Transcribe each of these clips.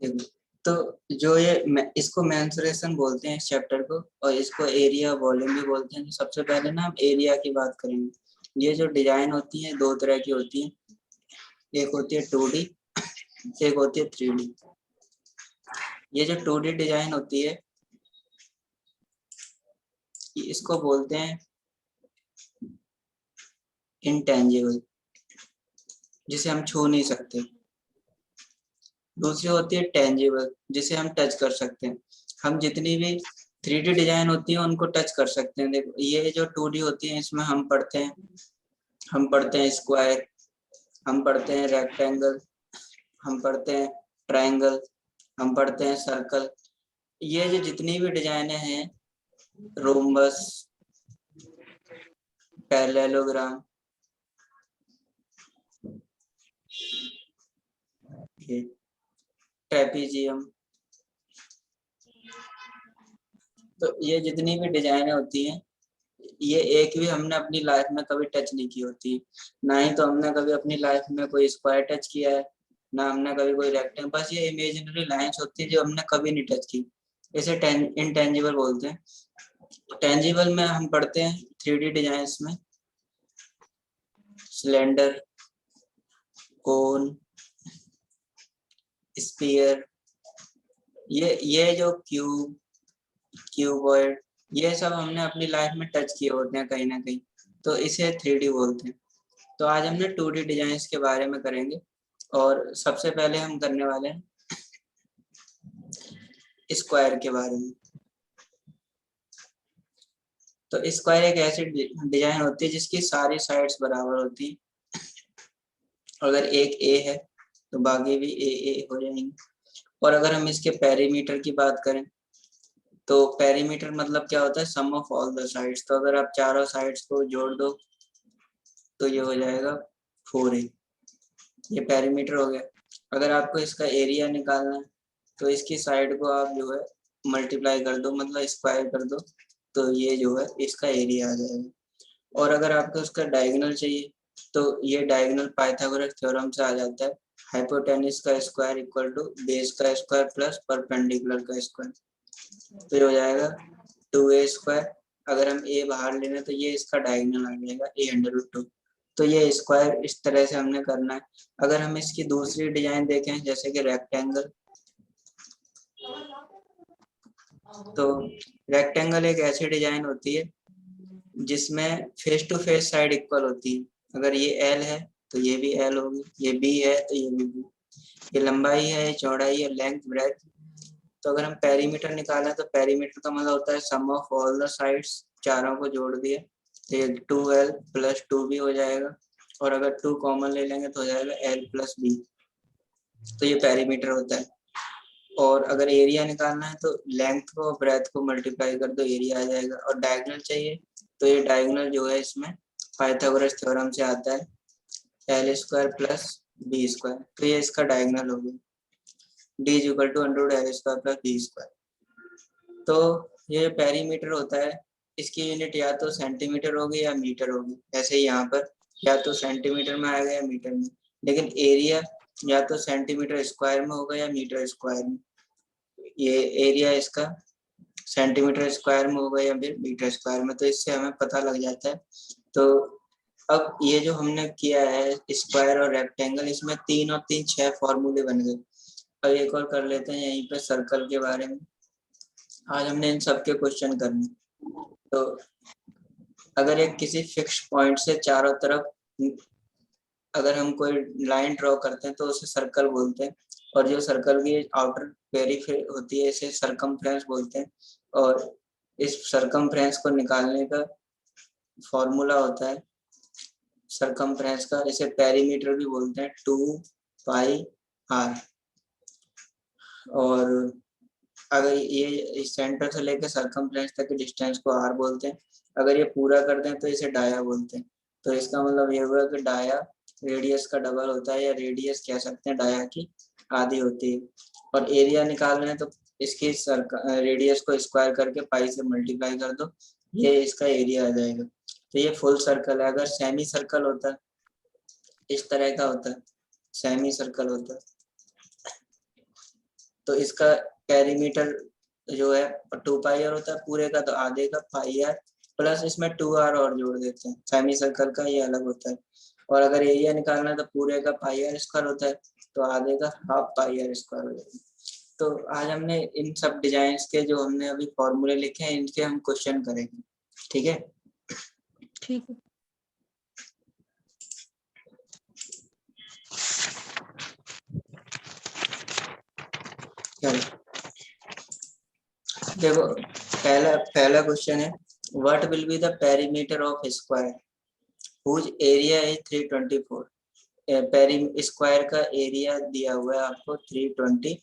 देखो, तो जो ये इसको मेंसुरेशन बोलते हैं इस चैप्टर को, और इसको एरिया वॉल्यूम भी बोलते हैं। तो सबसे पहले ना हम एरिया की बात करेंगे। ये जो डिजाइन होती है दो तरह की होती है, एक होती है 2D, एक होती है 3D। ये जो 2D डिजाइन होती है इसको बोलते हैं इंटेंजिबल, जिसे हम छू नहीं सकते। दूसरी होती है टेंजिबल, जिसे हम टच कर सकते हैं। हम जितनी भी 3D डिजाइन होती है उनको टच कर सकते हैं। देखो, ये जो 2D होती है इसमें हम पढ़ते हैं स्क्वायर, हम पढ़ते हैं रेक्टेंगल, हम पढ़ते हैं ट्रायंगल, हम पढ़ते हैं सर्कल। ये जो जितनी भी डिजाइने हैं, रोम्बस, पैरेललोग्राम, ट्रेपीजियम, तो ये जितनी भी डिजाइने होती हैं, ये एक भी हमने अपनी लाइफ में कभी टच नहीं की होती। ना ही तो हमने कभी अपनी लाइफ में कोई स्क्वायर टच किया है, ना हमने कभी कोई रेक्टेंगल। बस ये इमेजिनरी लाइंस होती है जो हमने कभी नहीं टच की। इसे इंटेंजिबल बोलते हैं। टेंजिबल में हम पढ़ते हैं 3D डिजाइन्स में सिलेंडर, कोन, स्फीयर, ये जो क्यूबॉइड, ये सब हमने अपनी लाइफ में टच किए होते हैं कहीं ना कहीं, तो इसे 3D बोलते हैं। तो आज हमने 2D डिजाइन्स के बारे में करेंगे, और सबसे पहले हम करने वाले हैं स्क्वायर के बारे में। तो स्क्वायर एक ऐसी डिजाइन होती है जिसकी सारी साइड्स बराबर होती है। अगर एक ए है तो बाकी भी ए हो जाएंगे। और अगर हम इसके पेरीमीटर की बात करें, तो पेरीमीटर मतलब क्या होता है, सम ऑफ ऑल द साइड्स। तो अगर आप चारों साइड्स को जोड़ दो तो ये हो जाएगा 4A। ये पेरीमीटर हो गया। अगर आपको इसका एरिया निकालना है तो इसकी साइड को आप जो है मल्टीप्लाई कर दो, मतलब स्क्वायर कर दो, तो ये जो है इसका एरिया आ जाएगा। और अगर आपको उसका डायगोनल चाहिए तो ये डायगोनल पाइथागोरस थ्योरम से आ जाता है, हाइपोटेन्यूज का स्क्वायर इक्वल टू बेस का स्क्वायर प्लस परपेंडिकुलर का स्क्वायर। तो ये हो जाएगा 2A स्क्वायर। अगर हम ए बाहर ले लें तो ये इसका डायगोनल आ जाएगा A√2। तो ये स्क्वायर इस तरह से हमने करना है। अगर हम इसकी दूसरी डिजाइन देखें जैसे कि रेक्टेंगल, तो रेक्टेंगल एक ऐसी डिजाइन होती है जिसमें face to face side equal होती है। अगर ये एल है तो ये भी एल होगी, ये बी है तो ये भी बी। ये लंबाई है, ये चौड़ाई है, लेंथ ब्रेथ। तो अगर हम पेरीमीटर निकालें तो पेरीमीटर का मतलब होता है सम ऑफ ऑल द साइड्स, चारों को जोड़ दिए तो ये 2L प्लस 2B हो जाएगा। और अगर 2 कॉमन ले लेंगे तो हो जाएगा L प्लस B। तो ये पेरीमीटर होता है। और अगर एरिया निकालना है तो लेंथ को ब्रेथ को मल्टीप्लाई कर दो, एरिया आ जाएगा। और डायगोनल चाहिए तो ये डायगोनल जो है इसमें पाइथागोरस थ्योरम से आता है, L square plus B square. तो ये इसका डायगोनल हो गया, D is equal to under root L square plus B square. तो ये पेरीमीटर होता है, इसकी यूनिट या तो सेंटीमीटर होगी या मीटर होगी। ऐसे ही यहाँ पर या तो सेंटीमीटर में आएगा या मीटर में, लेकिन एरिया या तो सेंटीमीटर स्क्वायर में होगा या मीटर स्क्वायर में। ये एरिया इसका सेंटीमीटर स्क्वायर में होगा या फिर मीटर स्क्वायर में, तो इससे हमें पता लग जाता है। तो अब ये जो हमने किया है स्क्वायर और रेक्टेंगल, इसमें 3 और 3 6 फॉर्मूले बन गए। अब एक और कर लेते हैं यहीं पे सर्कल के बारे में। आज हमने इन सबके क्वेश्चन करने। तो अगर एक किसी फिक्स पॉइंट से चारों तरफ अगर हम कोई लाइन ड्रॉ करते हैं तो उसे सर्कल बोलते हैं। और जो सर्कल की आउटर पेरिफेरी होती है इसे सरकमफ्रेंस बोलते हैं। और इस सरकमफ्रेंस को निकालने का फॉर्मूला होता है सरकमफ्रेंस का, इसे पेरीमीटर भी बोलते हैं, 2πr। और अगर ये इस सेंटर से लेकर सरकमफ्रेंस तक के डिस्टेंस को r बोलते हैं। अगर ये पूरा कर दें तो इसे डाया बोलते हैं। तो इसका मतलब ये हुआ कि डाया रेडियस का डबल होता है, या रेडियस कह सकते हैं डाया की आधी होती है। और एरिया निकाल रहे हैं तो इसकी रेडियस को स्क्वायर करके पाई से मल्टीप्लाई कर दो, ये इसका एरिया आ जाएगा। तो ये फुल सर्कल है। अगर सेमी सर्कल होता है इस तरह का होता है, सेमी सर्कल होता है, तो इसका पेरीमीटर जो है 2 पाई आर होता है, पूरे का तो आधे का पाई आर, प्लस इसमें 2 आर और जोड़ देते हैं, सेमी सर्कल का ये अलग होता है। और अगर एरिया निकालना है तो पूरे का पाई आर स्क्वायर होता है, तो आधे का हाफ पाई आर स्क्वायर हो जाएगा। तो आज हमने इन सब डिजाइन के जो हमने अभी फॉर्मूले लिखे हैं इनके हम क्वेश्चन करेंगे, ठीक है। ठीक है। चलो देखो, पहला क्वेश्चन है, what will be the perimeter of square whose area is 324। पेरी स्क्वायर का एरिया दिया हुआ है आपको 324।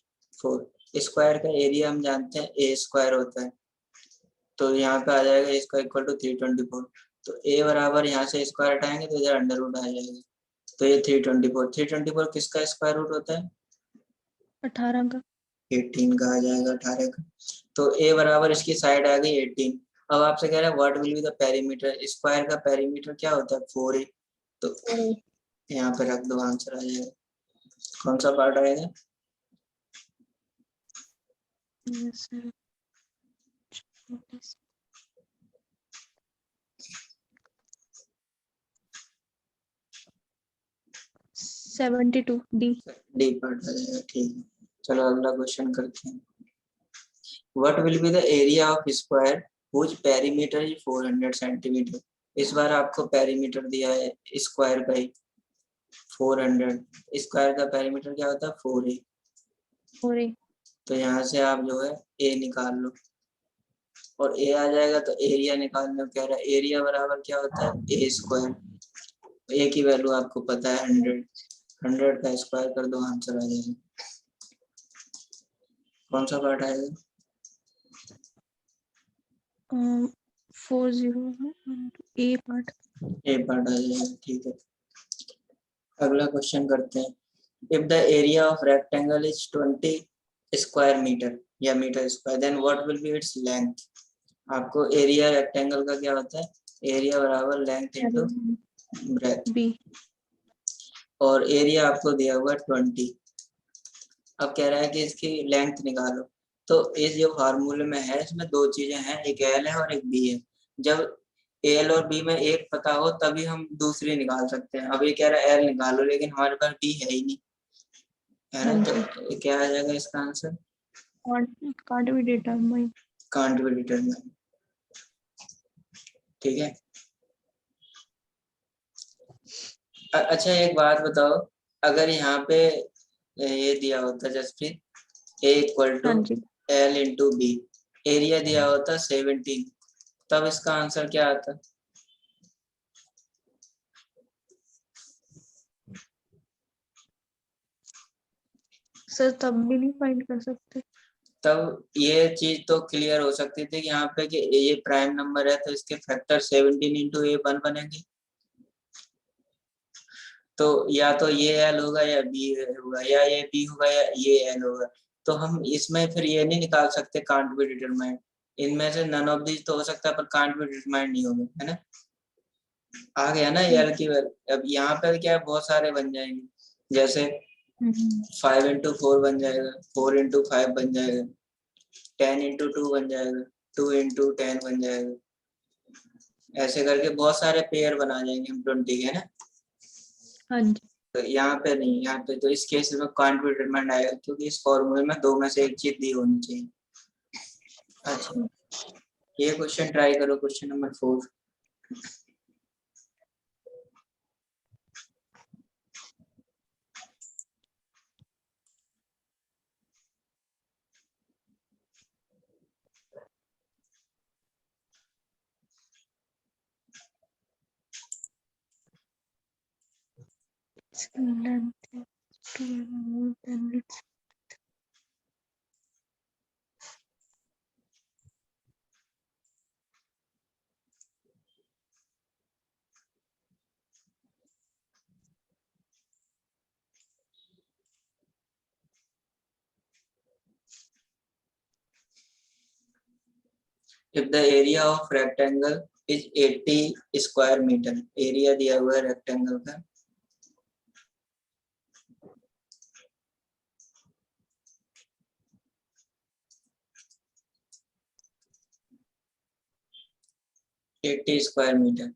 स्क्वायर का एरिया हम जानते हैं ए स्क्वायर होता है, तो यहाँ पे आ जाएगा इसका इक्वल टू 324। तो ए बराबर यहाँ से स्क्वायर हटाएंगे तो इधर अंडर रूट आ जाएगा, तो ये 324 किसका स्क्वायर रूट होता है? 18 का। 18 का आ जाएगा, 18 का। तो ए बराबर इसकी साइड आ गई 18। अब आपसे कह रहा है what will be the perimeter, square का पेरीमीटर क्या होता है 4a, तो यहाँ पे रख दो, आंसर आ जाएगा। कौन सा पार्ट आएगा? Yes, sir. 72 D. D part आ जाएगा, ठीक है। चलो अगला क्वेश्चन करते हैं। What will be the area of square whose perimeter is 400 centimetre. इस बार आपको पेरीमीटर दिया है स्क्वायर का ही 400, स्क्वायर का पेरीमीटर क्या होता है 4a। 4a। तो यहाँ से आप जो है ए निकाल लो, और ए आ जाएगा तो एरिया निकालने को कह रहा है। एरिया बराबर क्या होता है ए स्क्वायर, ए की वैल्यू आपको पता है 100, 100 का स्क्वायर कर दो, आंसर आ जाएगा। कौन सा पार्ट आएगा? 40 ए पार्ट। ए पार्ट आ जाएगा, ठीक है। अगला क्वेश्चन करते हैं। If the area of rectangle is 20 square metre या metre square, then what will be its length. आपको एरिया रेक्टेंगल का क्या होता है, एरिया बराबर लेंथ इनटू ब्रेथ, बी। और एरिया आपको दिया हुआ 20। अब कह रहा है कि इसकी लेंथ निकालो। तो इस जो फार्मूले में है इसमें दो चीजें हैं, एक एल है और एक बी है। जब एल और बी में एक पता हो तभी हम दूसरी निकाल सकते हैं। अब ये कह रहा है एल निकालो, लेकिन हमारे पास बी है ही नहीं, है ना। तो क्या आ जाएगा इसका answer? Can't be determine. Can't be determine, ठीक है। अच्छा एक बात बताओ, अगर यहाँ पे ये दिया होता Jaspreet, A equal to L into B, area दिया होता 17, तब इसका आंसर क्या आता? सर तब भी नहीं फाइंड कर सकते। तब ये चीज तो क्लियर हो सकती थी कि यहाँ पे कि ये प्राइम नंबर है तो इसके फैक्टर 17 इंटू ए 1 बनेंगे, तो या तो ये एल होगा या बी होगा, या ये बी होगा या ये एल होगा। तो हम इसमें फिर ये नहीं निकाल सकते कांट बी डिटरमाइंड, इनमें से नन ऑफ दीज तो हो सकता है पर कांट बी डिटरमाइंड नहीं होगा, है ना। आ गया ना एल की वैल्यू। अब यहाँ पे क्या है, बहुत सारे बन जाएंगे, जैसे 5 इंटू 4 बन जाएगा, 4 इंटू 5 बन जाएगा, 10 इंटू 2 बन जाएगा, 2 इंटू 10 बन जाएगा, ऐसे करके बहुत सारे पेयर बना जाएंगे हम 20 के, है ना। हाँ जी। तो यहाँ पे नहीं, यहाँ पे तो इस केस में कांट बी डिटरमाइंड आएगा, क्योंकि इस फॉर्मूले में दो में से एक चीज दी होनी चाहिए। अच्छा ये क्वेश्चन ट्राई करो, question number 4। If the area of rectangle is 80 square metre, area दिया हुआ है रेक्टेंगल का, 80 स्क्वायर मीटर।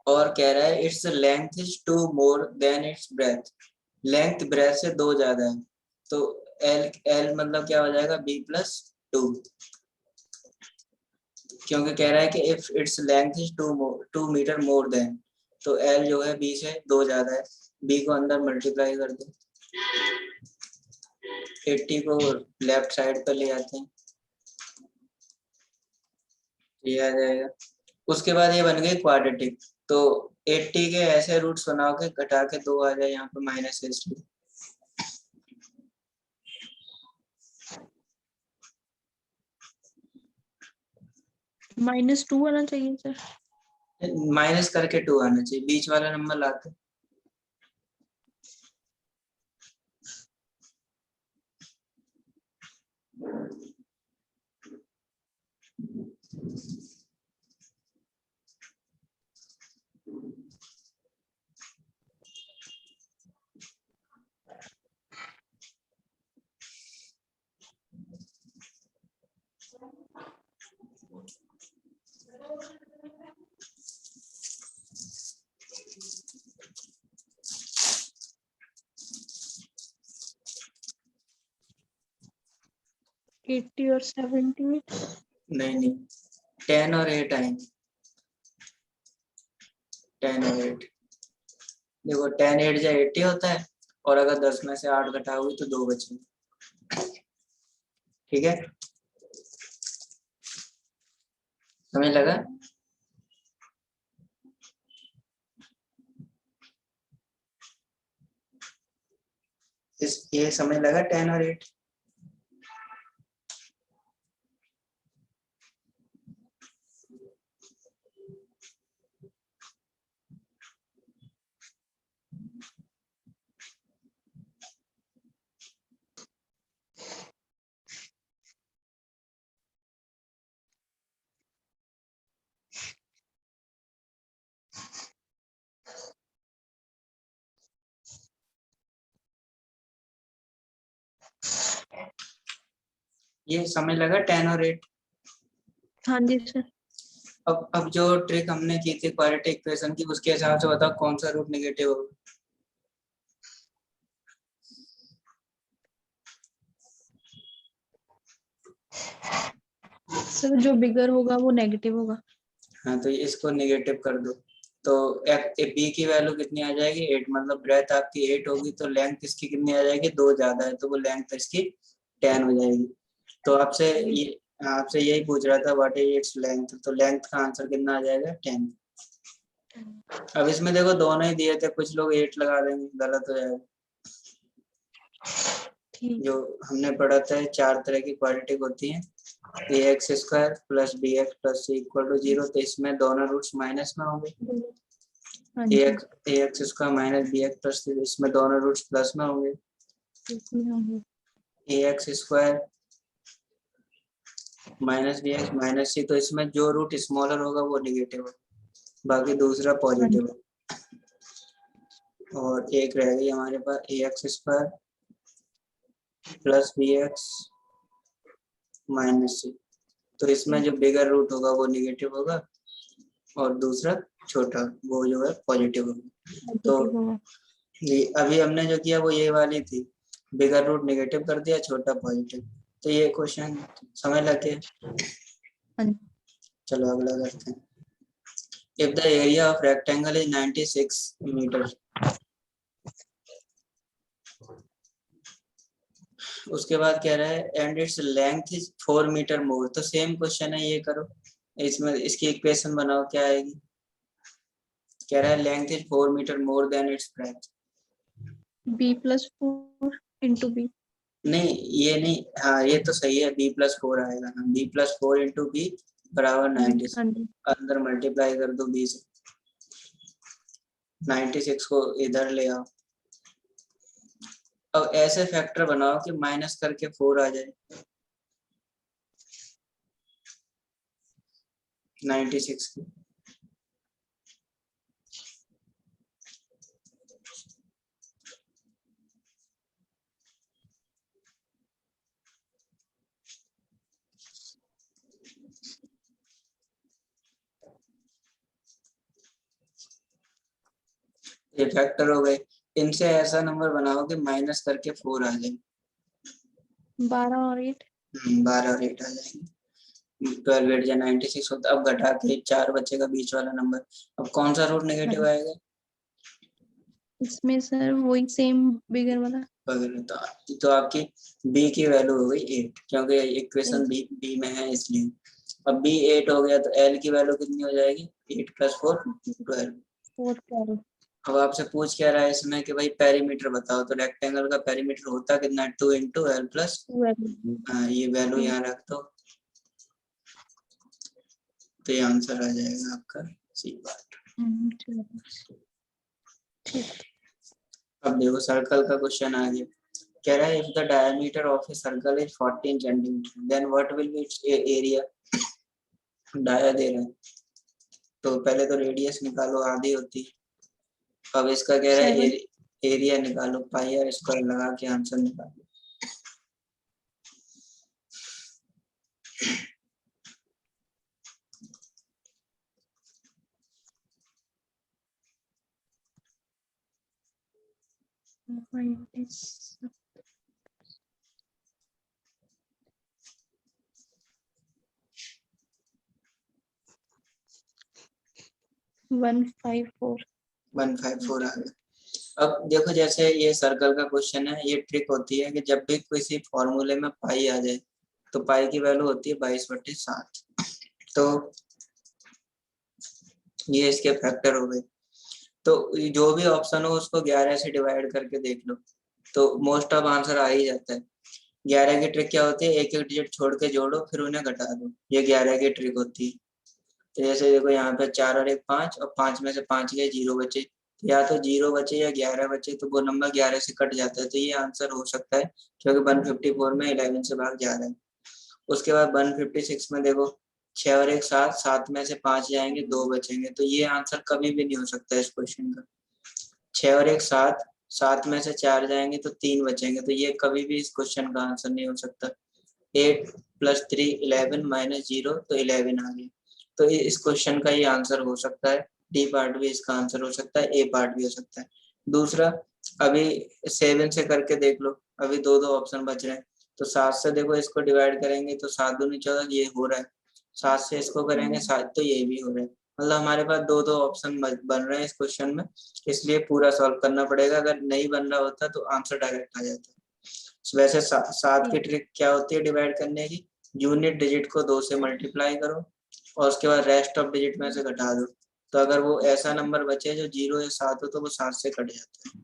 और कह रहा है it's length is 2 more than its breath, length breadth से 2 ज्यादा है, तो एल एल मतलब क्या हो जाएगा b+2, क्योंकि कह रहा है कि if its length is 2 metre more than, तो एल जो है b से 2 ज्यादा है, b को अंदर मल्टीप्लाई कर दो, 80 को लेफ्ट साइड पर ले आते हैं, ये आ जाएगा। उसके बाद ये बन गई क्वाड्रेटिक, तो 80 के ऐसे रूट्स बनाओ के घटा के 2 आ जाए यहाँ पे -80, -2 आना चाहिए सर। माइनस करके 2 आना चाहिए, बीच वाला नंबर लाते। एट्टी और 70 नहीं 10 और 8 आएंगे, 10 और 8, देखो 10 8 जा 80 होता है, और अगर 10 में से 8 घटाओगे तो 2 बचे, ठीक है, समझ लगा। ये समझ लगा 10 और 8। ये समझ लगा 10 और 8। हाँ जी सर। अब जो ट्रिक हमने की थी क्वाड्रेटिक इक्वेशन की, उसके हिसाब से बताओ कौन सा रूट नेगेटिव होगा। सर जो बिगर होगा वो नेगेटिव होगा। हाँ तो इसको नेगेटिव कर दो, तो बी की वैल्यू कितनी आ जाएगी 8, मतलब ब्रेथ आपकी 8 होगी, तो लेंथ इसकी कितनी आ जाएगी 2 ज्यादा है, तो वो लेंथ इसकी 10 हो जाएगी। तो आपसे यही पूछ रहा था व्हाट इज इट्स लेंथ, तो लेंथ का आंसर कितना आ जाएगा 10। अब इसमें देखो दोनों ही दिए थे, कुछ लोग 8 लगा देंगे, गलत हो जाएगा। ठीक। जो हमने पढ़ा था 4 तरह की क्वाड्रेटिक होती हैं, ax square plus bx plus c equal to 0, तो इसमें दोनों रूट्स माइनस में होंगे। हाँ जी। ax square minus bx plus c, इसमें दोनों रूट्स प्लस में होंगे। ax square minus bx minus c, तो इसमें जो रूट स्मॉलर होगा वो नेगेटिव है, बाकी दूसरा हाँ पॉजिटिव जी। है। और एक रह गई हमारे पास ax square plus bx minus c, तो इसमें जो बिगर रूट होगा वो नेगेटिव होगा, और दूसरा छोटा वो जो है पॉजिटिव होगा। तो पॉजिटिव होगा। ये अभी हमने जो किया वो ये वाली थी, बिगर रूट नेगेटिव कर दिया, छोटा पॉजिटिव, तो ये क्वेश्चन समझ लगे। हाँ जी। चलो अगला करते हैं। If the area of rectangle is 96 metre, उसके बाद कह रहा है and its length is 4 metre more, तो सेम क्वेश्चन है, ये करो, इसमें इसकी इक्वेशन बनाओ क्या आएगी। कह रहा है length is 4 metre more than its breadth. b+4 into B. नहीं ये नहीं, हाँ ये तो सही है, b+4 आएगा ना, b+4 इंटू बी बराबर 96, हाँ जी। अंदर मल्टीप्लाई कर दो b से, 96 को इधर ले आओ। अब ऐसे फैक्टर बनाओ कि माइनस करके 4 आ जाए 96 की। ये फैक्टर हो गए। इनसे ऐसा नंबर बनाओ कि माइनस करके 4 आ जाए। 12 और 8 12 और 8 आ जाएंगे। 12 8 या 96 होता। अब घटा के 4 बचेगा बीच वाला नंबर। अब कौन सा रूट नेगेटिव आएगा? इसमें सर वही सेम बिगर वाला। तो आपकी b की वैल्यू हो गई 8, क्योंकि इक्वेशन b में है इसलिए। अब b 8 हो गया तो l की वैल्यू कितनी हो जाएगी? 8 + 4 12। 4 अब आपसे पूछ क्या रहा है इसमें कि भाई पेरीमीटर बताओ, तो रेक्टेंगल का पेरीमीटर होता कितना है? 2 × l + ये वैल्यू यहाँ रख दो, तो ये आंसर आ जाएगा आपका सी पार्ट। अब देखो सर्कल का क्वेश्चन आ गया। कह रहा है if the diameter of a circle is 14 centimetre then what will be its area. Dia दे रहा है, तो पहले तो रेडियस निकालो, आधी होती है। अब इसका कह रहा है एरिया निकालो, पाई आर स्क्वायर लगा के आंसर निकालो। वन फाइव फोर 154 आ गया। अब देखो जैसे ये सर्कल का क्वेश्चन है, ये ट्रिक होती है कि जब भी किसी फॉर्मूले में पाई आ जाए तो पाई की वैल्यू होती है 22/7। तो ये इसके फैक्टर हो गए। तो जो भी ऑप्शन हो उसको 11 से डिवाइड करके देख लो, तो मोस्ट ऑफ आंसर आ ही जाता है। 11 की ट्रिक क्या होती है? एक एक डिजिट छोड़ के जोड़ो फिर उन्हें घटा दो, ये 11 की ट्रिक होती है। तो जैसे देखो यहाँ पे 4 और 1 5, और 5 में से 5 गए, 0 बचे। तो या तो 0 बचे या 11 बचे, तो वो नंबर 11 से कट जाता है, तो ये आंसर हो सकता है, क्योंकि 154 में 11 से भाग जा रहा है। उसके बाद 156 में देखो 6 और 1 7, 7 में से 5 जाएंगे, 2 बचेंगे, तो ये आंसर कभी भी नहीं हो सकता इस क्वेश्चन का। 6 और 1 7, 7 में से 4 जाएंगे तो 3 बचेंगे, तो ये कभी भी इस क्वेश्चन का आंसर नहीं हो सकता। 8 + 3 11 - 0, तो 11 आ गया। तो इस क्वेश्चन का ये आंसर हो सकता है। डी पार्ट भी इसका आंसर हो सकता है, ए पार्ट भी हो सकता है। दूसरा, अभी 7 से करके देख लो, अभी दो दो ऑप्शन बच रहे हैं। तो 7 से देखो इसको डिवाइड करेंगे तो 7 दूनी 14, ये हो रहा है। 7 से इसको करेंगे 7, तो ये भी हो रहा है। मतलब हमारे पास दो दो ऑप्शन बन रहे हैं इस क्वेश्चन में, इसलिए पूरा सॉल्व करना पड़ेगा। अगर नहीं बन रहा होता तो आंसर डायरेक्ट आ जाता है। वैसे 7 की ट्रिक क्या होती है डिवाइड करने की? यूनिट डिजिट को 2 से मल्टीप्लाई करो और उसके बाद रेस्ट ऑफ डिजिट में से घटा दो। तो अगर वो ऐसा नंबर बचे जो 0 या 7 हो तो वो 7 से कट जाता है।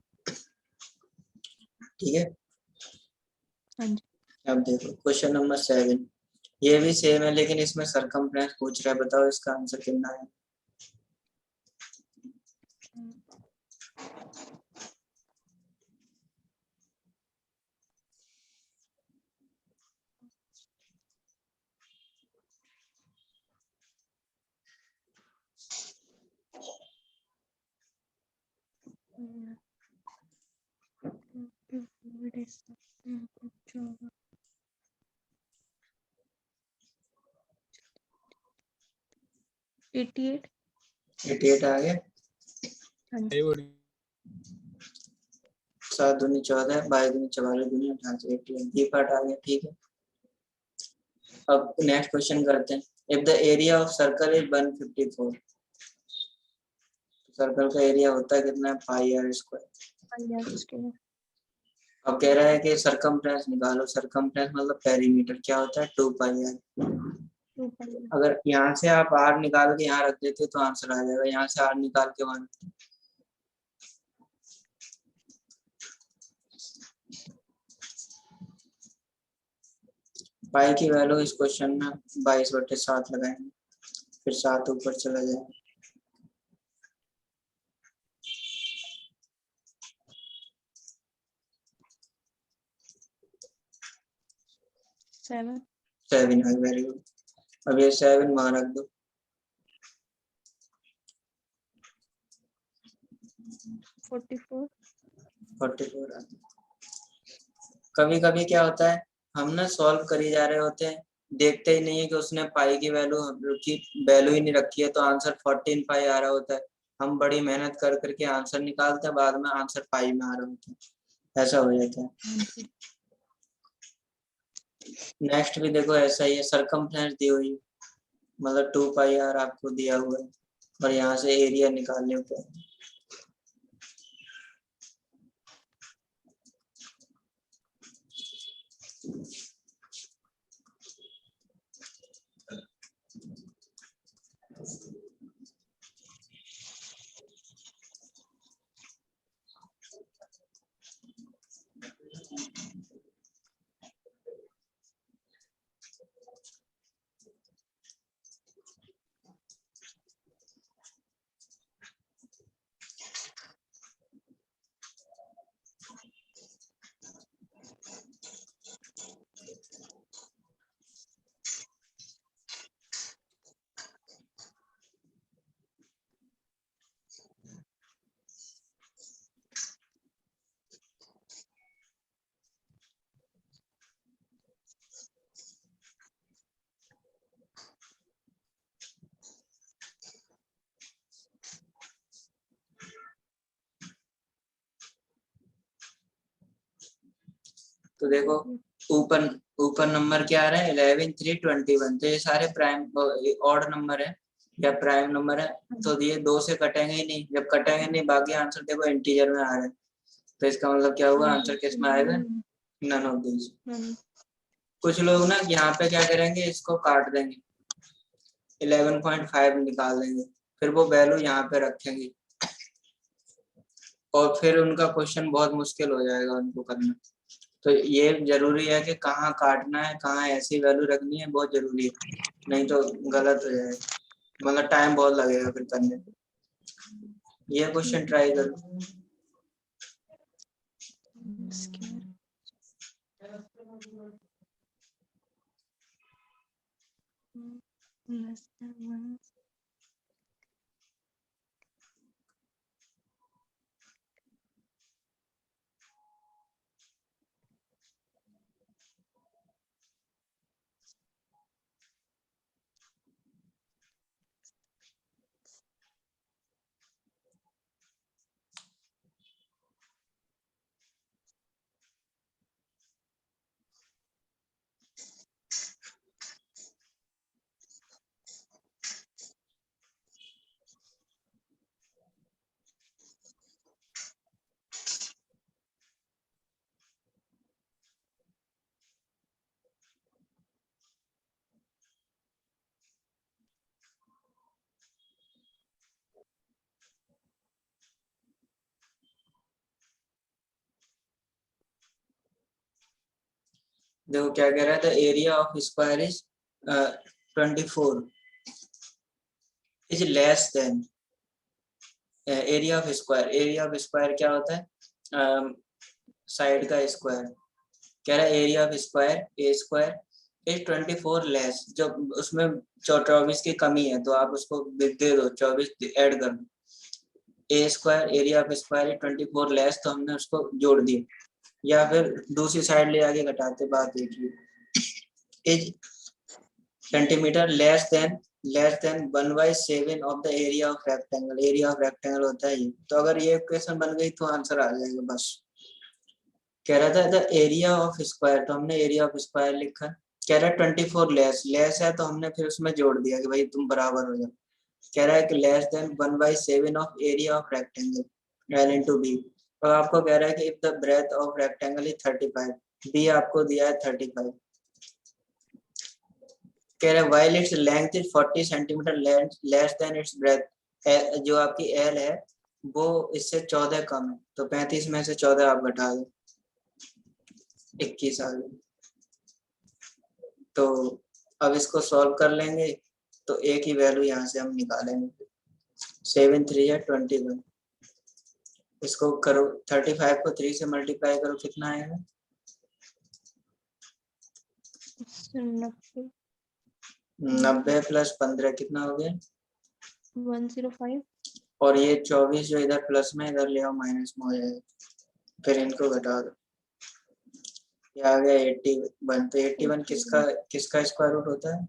ठीक है। अब देखो क्वेश्चन नंबर 7, ये भी सेम है लेकिन इसमें सरकमफ्रेंस पूछ रहा है, बताओ इसका आंसर कितना है? एटी 88 आ गया। 7 दूनी 14, 22 दूनी 44, दूनी 88, 88 ये पार्ट आ गया। ठीक है। अब नेक्स्ट क्वेश्चन करते हैं। If the area of circle is 154, circle का एरिया होता है कितना? पाई आर स्क्वायर। अब कह रहा है कि सरकमफ्रेंस निकालो। सरकमफ्रेंस मतलब पेरीमीटर क्या होता है? 2 पाई आर। अगर यहाँ से आप आर निकाल के यहाँ रख देते तो आंसर आ जाएगा, यहाँ से आर निकाल के वहां रखते। पाई की वैल्यू इस क्वेश्चन में 22/7 लगाएंगे, फिर 7 ऊपर चला जाएगा। सेवन है, वेरी गुड। अब ये 7 वहां रख दो। 44 कभी कभी क्या होता है, हम ना सॉल्व करी जा रहे होते हैं, देखते ही नहीं है कि उसने पाई की वैल्यू ही नहीं रखी है, तो आंसर 14 पाई आ रहा होता है। हम बड़ी मेहनत कर करके आंसर निकालते हैं, बाद में आंसर पाई में आ रहा होता है, ऐसा हो जाता है। नेक्स्ट भी देखो ऐसा ही है, सरकमफ्रेंस दी हुई, मतलब 2 पाई आर आपको दिया हुआ है और यहाँ से एरिया निकालने को। तो देखो ऊपर ऊपर नंबर क्या आ रहा है, 11 3 21, तो ये सारे प्राइम ऑड नंबर है या प्राइम नंबर है, तो ये 2 से कटेंगे ही नहीं, जब कटेंगे नहीं बाकी आंसर देखो इंटीजर में आ रहा है, तो इसका मतलब क्या हुआ, आंसर किस में आएगा, नन ऑफ दीज। कुछ लोग ना यहाँ पे क्या करेंगे, इसको काट देंगे, 11.5 निकाल देंगे, फिर वो वैल्यू यहाँ पे रखेंगे और फिर उनका क्वेश्चन बहुत मुश्किल हो जाएगा उनको करना। तो ये जरूरी है कि कहाँ काटना है, कहाँ ऐसी वैल्यू रखनी है, बहुत जरूरी है, नहीं तो गलत हो जाएगा, मतलब टाइम बहुत लगेगा फिर करने में। ये क्वेश्चन ट्राई करो। देखो क्या कह रहा था, area of square is 24 is less than area of square. Area of square क्या होता है, साइड का स्क्वायर। कह रहा है area of square A square is 24 less, जब उसमें 24 की कमी है तो आप उसको दे दो, 24 ऐड कर दो। A square area of square is 24 less, तो हमने उसको जोड़ दिया, या फिर दूसरी साइड ले आके घटाते, बात एक ही। Is centimetre less than 1/7 of the area of rectangle. Area of rectangle होता है ये, तो अगर ये इक्वेशन बन गई तो आंसर आ जाएगा बस। कह रहा था द एरिया ऑफ स्क्वायर, तो हमने एरिया ऑफ स्क्वायर लिखा। कह रहा है 24 लेस है, तो हमने फिर उसमें जोड़ दिया कि भाई तुम बराबर हो जाओ। कह रहा है कि less than 1/7 of area of rectangle L into B. और आपको कह रहा है कि if the breadth of rectangle is 35, B आपको दिया है 35। कह रहा है while its length is 40 centimetre less than its breadth, जो आपकी एल है वो इससे 14 कम है, तो 35 में से 14 आप घटा दो, 21 आ गई। तो अब इसको सॉल्व कर लेंगे तो एक ही वैल्यू यहाँ से हम निकालेंगे, 7 3 है 21। इसको करो 35 को 3 से मल्टीप्लाई करो, कितना आएगा, 90 प्लस 15 कितना हो गया, 105। और ये 24 जो इधर प्लस में इधर ले आओ माइनस में हो जाएगा, फिर इनको घटा दो, ये आ गया 81। तो 81 किसका स्क्वायर रूट होता है,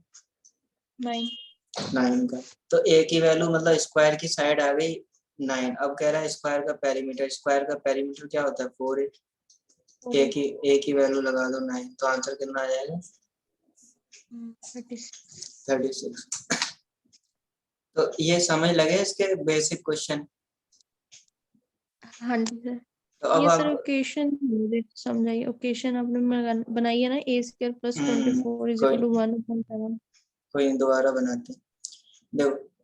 9। 9 का। तो एक ही वैल्यू मतलब स्क्वायर की साइड आ गई, 9। अब कह रहा है स्क्वायर का पेरीमीटर, स्क्वायर का पेरीमीटर क्या होता है 4 एक ही वैल्यू लगा दो 9, तो आंसर कितना आ जाएगा 36। तो ये समझ लगे इसके बेसिक क्वेश्चन। हाँ जी सर। तो अब ये सर आप ओकेशन मुझे समझाइए, ओकेशन आपने बनाई है ना, A square plus 24 is equal to 1/7। कोई दोबारा बनाते हैं।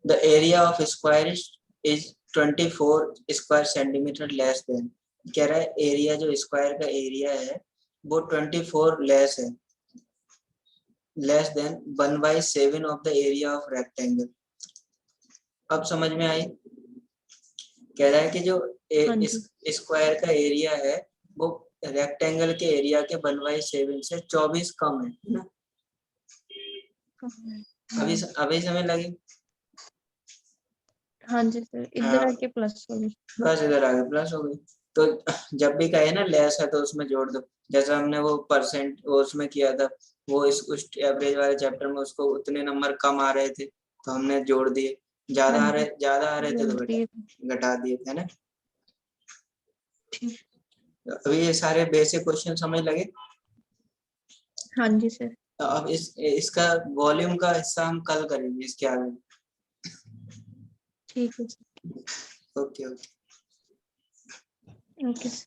The area of square is 24 square centimetre less then, कह रहा है एरिया जो स्क्वायर का एरिया है वो 24 लेस है, less than 1/7 of the area of rectangle. अब समझ में आई? कह रहा है कि जो हाँ जी। स्क्वायर का एरिया है वो रेक्टेंगल के एरिया के 1/7 से 24 कम है ना। अभी समझ लगी? हाँ जी सर, इधर आके प्लस हो गई। बस इधर आगे प्लस हो गई। तो जब भी कहे ना लेस है तो उसमें जोड़ दो, जैसा हमने वो परसेंट वो उसमें किया था, वो इस उस एवरेज वाले चैप्टर में उसको उतने नंबर कम आ रहे थे तो हमने जोड़ दिए, हाँ ज्यादा आ रहे थे तो जी, घटा दिए थे ना। ठीक। अभी ये सारे बेसिक क्वेश्चन समझ लगे? हाँ जी सर। तो अब इसका वॉल्यूम का हिस्सा हम कल करेंगे इसके आगे। ठीक है sir. Okay okay. Okay sir.